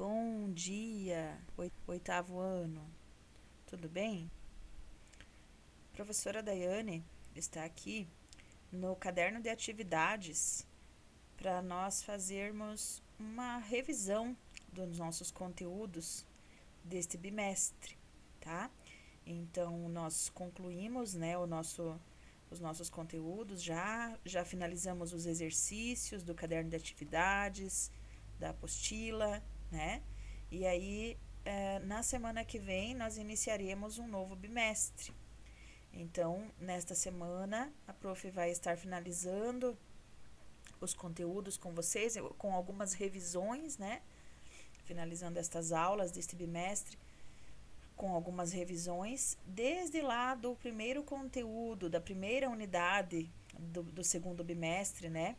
Bom dia, oitavo ano, tudo bem? Professora Daiane está aqui no caderno de atividades para nós fazermos uma revisão dos nossos conteúdos deste bimestre, tá? Então, nós concluímos, né, os nossos conteúdos, já finalizamos os exercícios do caderno de atividades, da apostila, né? E aí, na semana que vem, nós iniciaremos um novo bimestre. Então, nesta semana, a prof vai estar finalizando os conteúdos com vocês, com algumas revisões, né? Finalizando estas aulas deste bimestre, com algumas revisões, desde lá do primeiro conteúdo, da primeira unidade do segundo bimestre, né?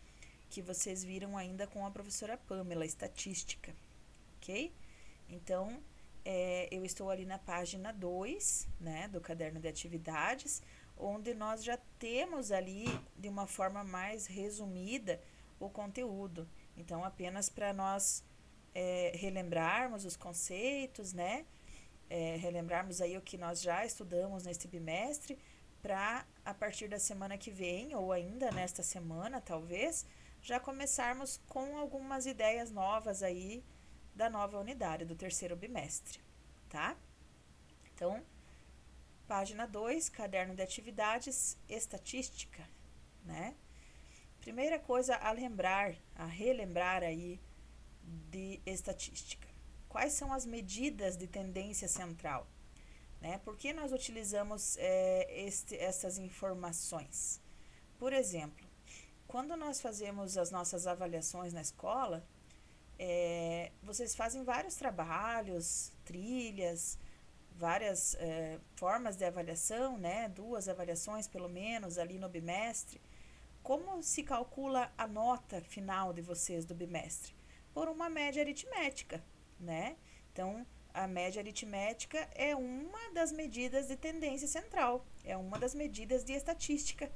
Que vocês viram ainda com a professora Pamela, estatística, ok? Então, eu estou ali na página 2, né, do caderno de atividades, onde nós já temos ali, de uma forma mais resumida, o conteúdo. Então, apenas para nós relembrarmos os conceitos, né, relembrarmos aí o que nós já estudamos neste bimestre, para a partir da semana que vem, ou ainda nesta semana, talvez, já começarmos com algumas ideias novas aí da nova unidade, do terceiro bimestre, tá? Então, página 2, caderno de atividades, estatística, né? Primeira coisa a relembrar aí de estatística. Quais são as medidas de tendência central? Né? Por que nós utilizamos essas informações? Por exemplo, quando nós fazemos as nossas avaliações na escola, vocês fazem vários trabalhos, trilhas, várias formas de avaliação, né? 2 avaliações pelo menos ali no bimestre. Como se calcula a nota final de vocês do bimestre? Por uma média aritmética, né? Então, a média aritmética é uma das medidas de tendência central, é uma das medidas de estatística,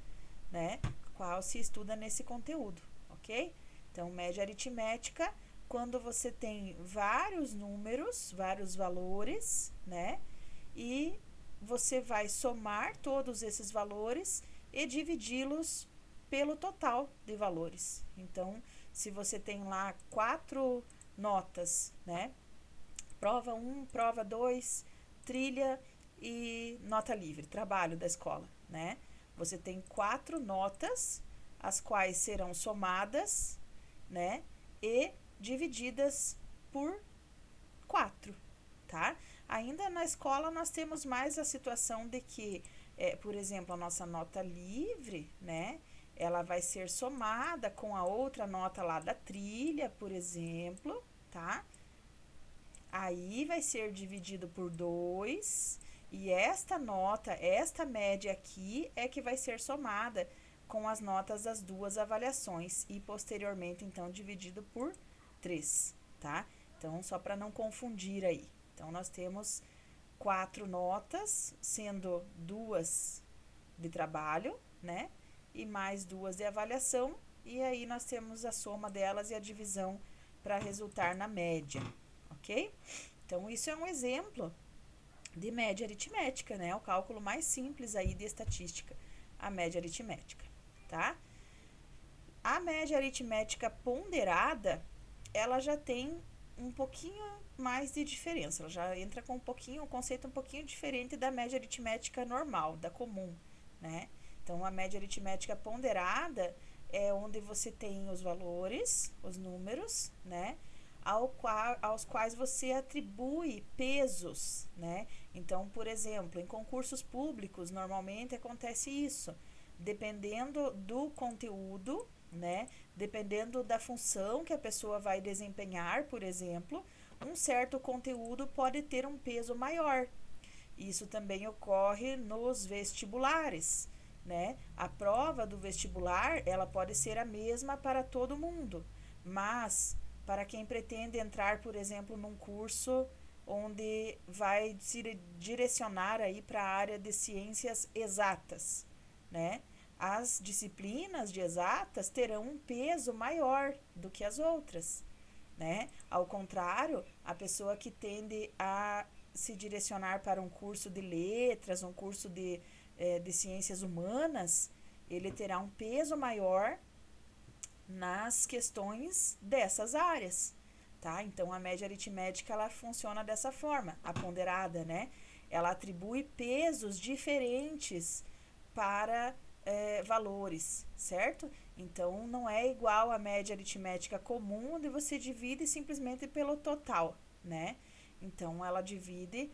né? Qual se estuda nesse conteúdo, ok? Então, média aritmética, quando você tem vários números, vários valores, né? E você vai somar todos esses valores e dividi-los pelo total de valores. Então, se você tem lá 4 notas, né? Prova 1, prova 2, trilha e nota livre, trabalho da escola, né? Você tem 4 notas, as quais serão somadas, né? E divididas por 4, tá? Ainda na escola nós temos mais a situação de que, por exemplo, a nossa nota livre, né? Ela vai ser somada com a outra nota lá da trilha, por exemplo, tá? Aí vai ser dividido por 2 e esta nota, esta média aqui é que vai ser somada com as notas das 2 avaliações e posteriormente então dividido por 3, tá? Então só para não confundir aí. Então nós temos 4 notas, sendo 2 de trabalho, né? E mais 2 de avaliação, e aí nós temos a soma delas e a divisão para resultar na média, ok? Então, isso é um exemplo de média aritmética, né? O cálculo mais simples aí de estatística, a média aritmética, tá? A média aritmética ponderada, ela já tem um pouquinho mais de diferença, ela já entra com um conceito um pouquinho diferente da média aritmética normal, da comum, né? Então, a média aritmética ponderada é onde você tem os valores, os números, né? Aos quais você atribui pesos, né? Então, por exemplo, em concursos públicos, normalmente acontece isso. Dependendo do conteúdo, né? Dependendo da função que a pessoa vai desempenhar, por exemplo, um certo conteúdo pode ter um peso maior. Isso também ocorre nos vestibulares, né? A prova do vestibular, ela pode ser a mesma para todo mundo, mas para quem pretende entrar, por exemplo, num curso onde vai se direcionar aí para a área de ciências exatas, né? As disciplinas de exatas terão um peso maior do que as outras. né? Ao contrário, a pessoa que tende a se direcionar para um curso de letras, um curso de ciências humanas, ele terá um peso maior nas questões dessas áreas, tá? Então, a média aritmética, ela funciona dessa forma, a ponderada, né? Ela atribui pesos diferentes para valores, certo? Então, não é igual a média aritmética comum, onde você divide simplesmente pelo total, né? Então, ela divide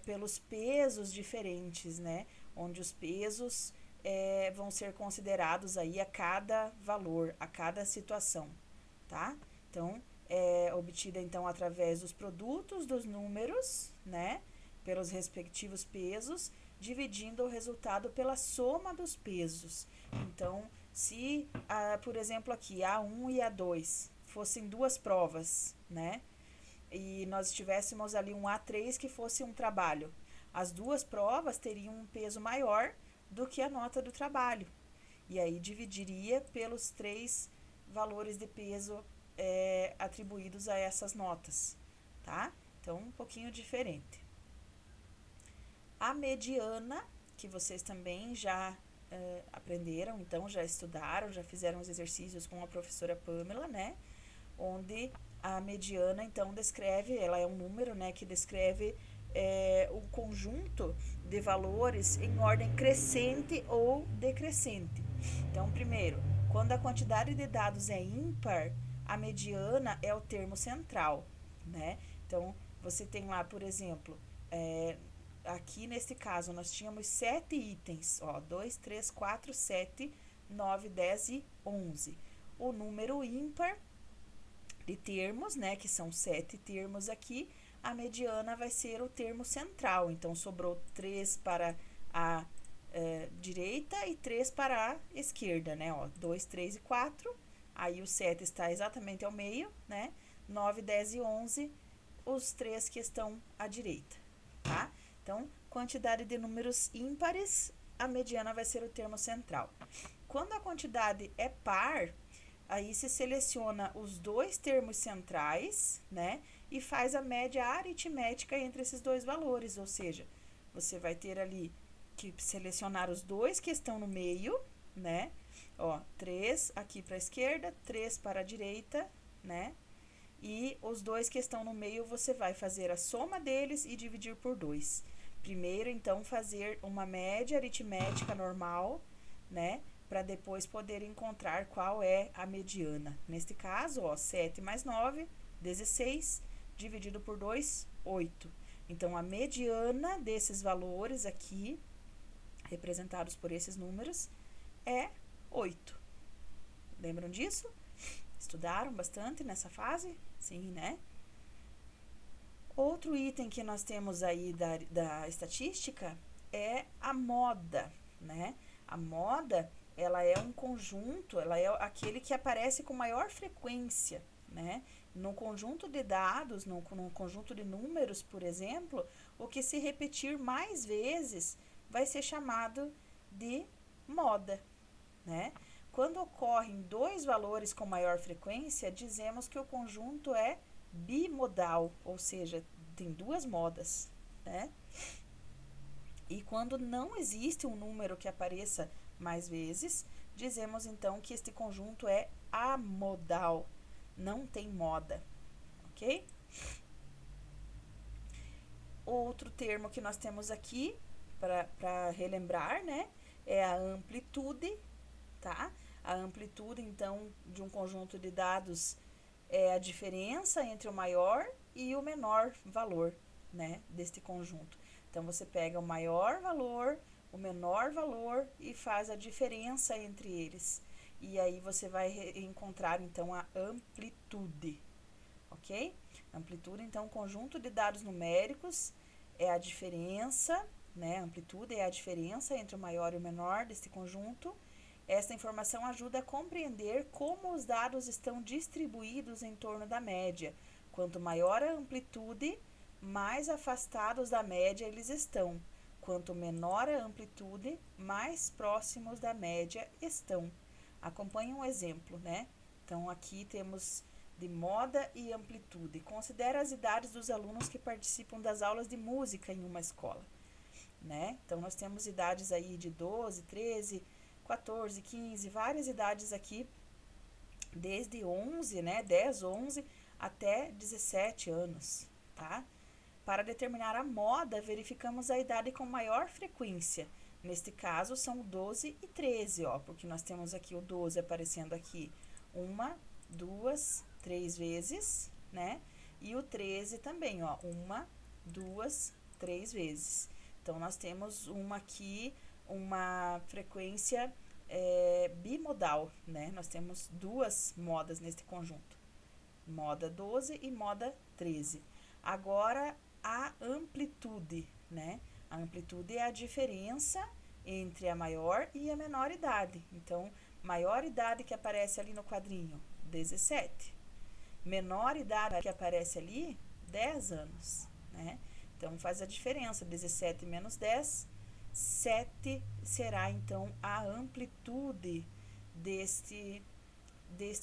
pelos pesos diferentes, né? Onde os pesos vão ser considerados aí a cada valor, a cada situação, tá? Então, é obtida então através dos produtos dos números, né? Pelos respectivos pesos, dividindo o resultado pela soma dos pesos. Então, se, por exemplo, aqui A1 e A2 fossem duas provas, né? E nós tivéssemos ali um A3 que fosse um trabalho, as duas provas teriam um peso maior do que a nota do trabalho. E aí dividiria pelos 3 valores de peso atribuídos a essas notas, tá? Então, um pouquinho diferente. A mediana, que vocês também já aprenderam, então já estudaram, já fizeram os exercícios com a professora Pamela, né? Onde a mediana, então, descreve, ela é um número, né, que descreve um conjunto de valores em ordem crescente ou decrescente. Então, primeiro, quando a quantidade de dados é ímpar, a mediana é o termo central, né? Então, você tem lá, por exemplo, aqui neste caso, nós tínhamos 7 itens, ó, 2, 3, 4, 7, 9, 10 e 11. O número ímpar de termos, né, que são 7 termos aqui, a mediana vai ser o termo central. Então, sobrou 3 para a direita e 3 para a esquerda, né, ó, 2, 3 e 4. Aí o 7 está exatamente ao meio, né, 9, 10 e 11, os 3 que estão à direita, tá? Então, quantidade de números ímpares, a mediana vai ser o termo central. Quando a quantidade é par, aí se seleciona os 2 termos centrais, né? E faz a média aritmética entre esses 2 valores, ou seja, você vai ter ali que selecionar os 2 que estão no meio, né? Ó, 3 aqui para a esquerda, 3 para a direita, né? E os 2 que estão no meio, você vai fazer a soma deles e dividir por 2. Primeiro, então, fazer uma média aritmética normal, né? Para depois poder encontrar qual é a mediana. Neste caso, ó, 7 mais 9, 16, dividido por 2, 8. Então, a mediana desses valores aqui, representados por esses números, é 8. Lembram disso? Estudaram bastante nessa fase? Sim, né? Outro item que nós temos aí da estatística é a moda, né? A moda, ela é um conjunto, ela é aquele que aparece com maior frequência, né? No conjunto de dados, num conjunto de números, por exemplo, o que se repetir mais vezes vai ser chamado de moda, né? Quando ocorrem 2 valores com maior frequência, dizemos que o conjunto é bimodal, ou seja, tem 2 modas, né? E quando não existe um número que apareça mais vezes, dizemos então que este conjunto é amodal, não tem moda, ok? Outro termo que nós temos aqui, para relembrar, né, é a amplitude, tá? A amplitude, então, de um conjunto de dados é a diferença entre o maior e o menor valor, né, deste conjunto. Então, você pega o maior valor, o menor valor e faz a diferença entre eles. E aí você vai encontrar, então, a amplitude, ok? Amplitude, então, conjunto de dados numéricos é a diferença, né? Amplitude é a diferença entre o maior e o menor deste conjunto. Esta informação ajuda a compreender como os dados estão distribuídos em torno da média. Quanto maior a amplitude, mais afastados da média eles estão. Quanto menor a amplitude, mais próximos da média estão. Acompanhe um exemplo, né? Então, aqui temos de moda e amplitude. Considera as idades dos alunos que participam das aulas de música em uma escola, né? Então, nós temos idades aí de 12, 13, 14, 15, várias idades aqui, desde 11, né? 10, 11 até 17 anos, tá? Para determinar a moda, verificamos a idade com maior frequência. Neste caso, são 12 e 13, ó, porque nós temos aqui o 12 aparecendo aqui uma, duas, três vezes, né? E o 13 também, ó, uma, duas, três vezes. Então, nós temos uma frequência bimodal, né? Nós temos duas modas neste conjunto, moda 12 e moda 13. Agora, a amplitude, né? A amplitude é a diferença entre a maior e a menor idade. Então, maior idade que aparece ali no quadrinho, 17. Menor idade que aparece ali, 10 anos, né? Então, faz a diferença, 17 menos 10, 7 será, então, a amplitude deste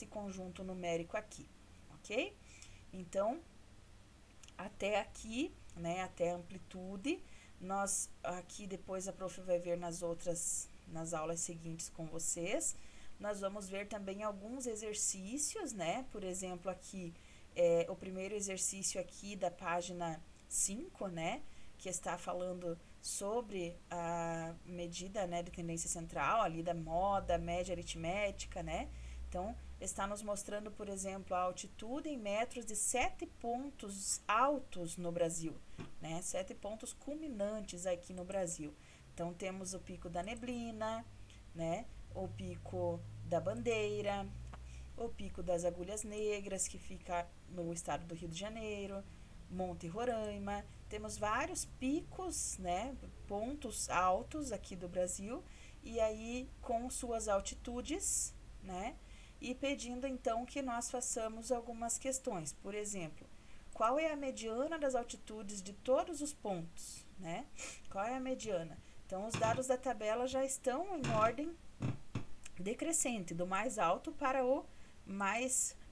conjunto numérico aqui, ok? Então, até aqui, né, até a amplitude, nós aqui depois a prof vai ver nas aulas seguintes com vocês, nós vamos ver também alguns exercícios, né, por exemplo, aqui, o primeiro exercício aqui da página 5, né, que está falando sobre a medida, né, de tendência central, ali da moda, média aritmética, né, então, está nos mostrando, por exemplo, a altitude em metros de 7 pontos altos no Brasil, né? 7 pontos culminantes aqui no Brasil. Então, temos o Pico da Neblina, né? O Pico da Bandeira, o Pico das Agulhas Negras, que fica no estado do Rio de Janeiro, Monte Roraima. Temos vários picos, né? Pontos altos aqui do Brasil, e aí com suas altitudes, né? E pedindo então que nós façamos algumas questões. Por exemplo, qual é a mediana das altitudes de todos os pontos, né? Qual é a mediana? Então, os dados da tabela já estão em ordem decrescente, do mais alto para o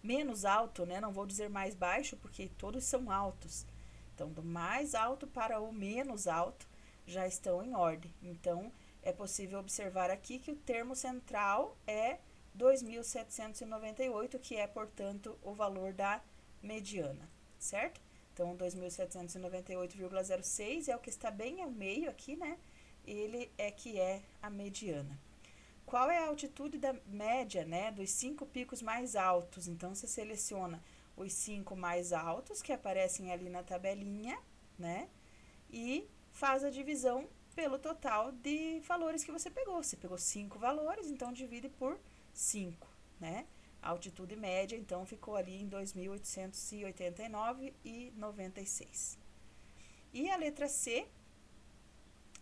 menos alto, né? Não vou dizer mais baixo, porque todos são altos. Então, do mais alto para o menos alto já estão em ordem. Então, é possível observar aqui que o termo central é 2.798, que é, portanto, o valor da mediana, certo? Então, 2.798,06 é o que está bem ao meio aqui, né? Ele é que é a mediana. Qual é a altitude da média, né, dos 5 picos mais altos? Então, você seleciona os 5 mais altos, que aparecem ali na tabelinha, né? E faz a divisão pelo total de valores que você pegou. Você pegou 5 valores, então divide por 5, né? A altitude média, então, ficou ali em 2.889,96. E a letra C,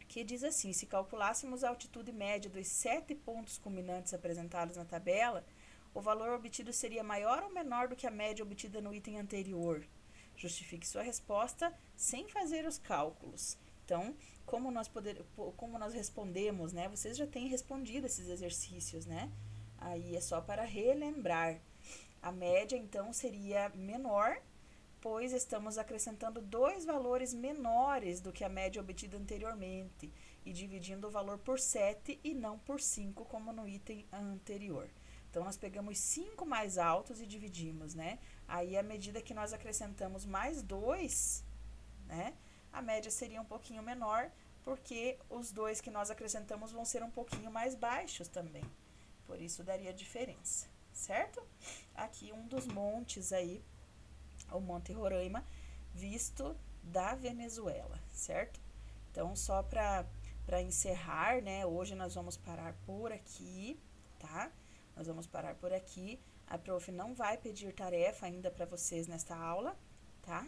que diz assim: se calculássemos a altitude média dos 7 pontos culminantes apresentados na tabela, o valor obtido seria maior ou menor do que a média obtida no item anterior? Justifique sua resposta sem fazer os cálculos. Então, como nós respondemos, né? Vocês já têm respondido esses exercícios, né? Aí é só para relembrar. A média, então, seria menor, pois estamos acrescentando 2 valores menores do que a média obtida anteriormente e dividindo o valor por 7 e não por 5, como no item anterior. Então, nós pegamos 5 mais altos e dividimos, né? Aí, à medida que nós acrescentamos mais 2, né? A média seria um pouquinho menor, porque os 2 que nós acrescentamos vão ser um pouquinho mais baixos também. Por isso, daria diferença, certo? Aqui, um dos montes aí, o Monte Roraima, visto da Venezuela, certo? Então, só para encerrar, né? Hoje nós vamos parar por aqui, tá? Nós vamos parar por aqui. A prof não vai pedir tarefa ainda para vocês nesta aula, tá?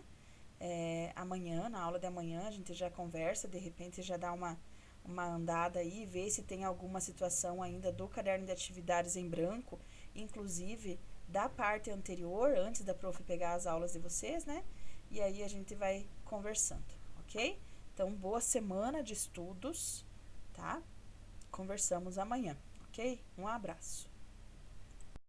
Amanhã, na aula de amanhã, a gente já conversa, de repente já dá uma andada aí, vê se tem alguma situação ainda do caderno de atividades em branco, inclusive da parte anterior, antes da prof pegar as aulas de vocês, né? E aí a gente vai conversando, ok? Então, boa semana de estudos, tá? Conversamos amanhã, ok? Um abraço.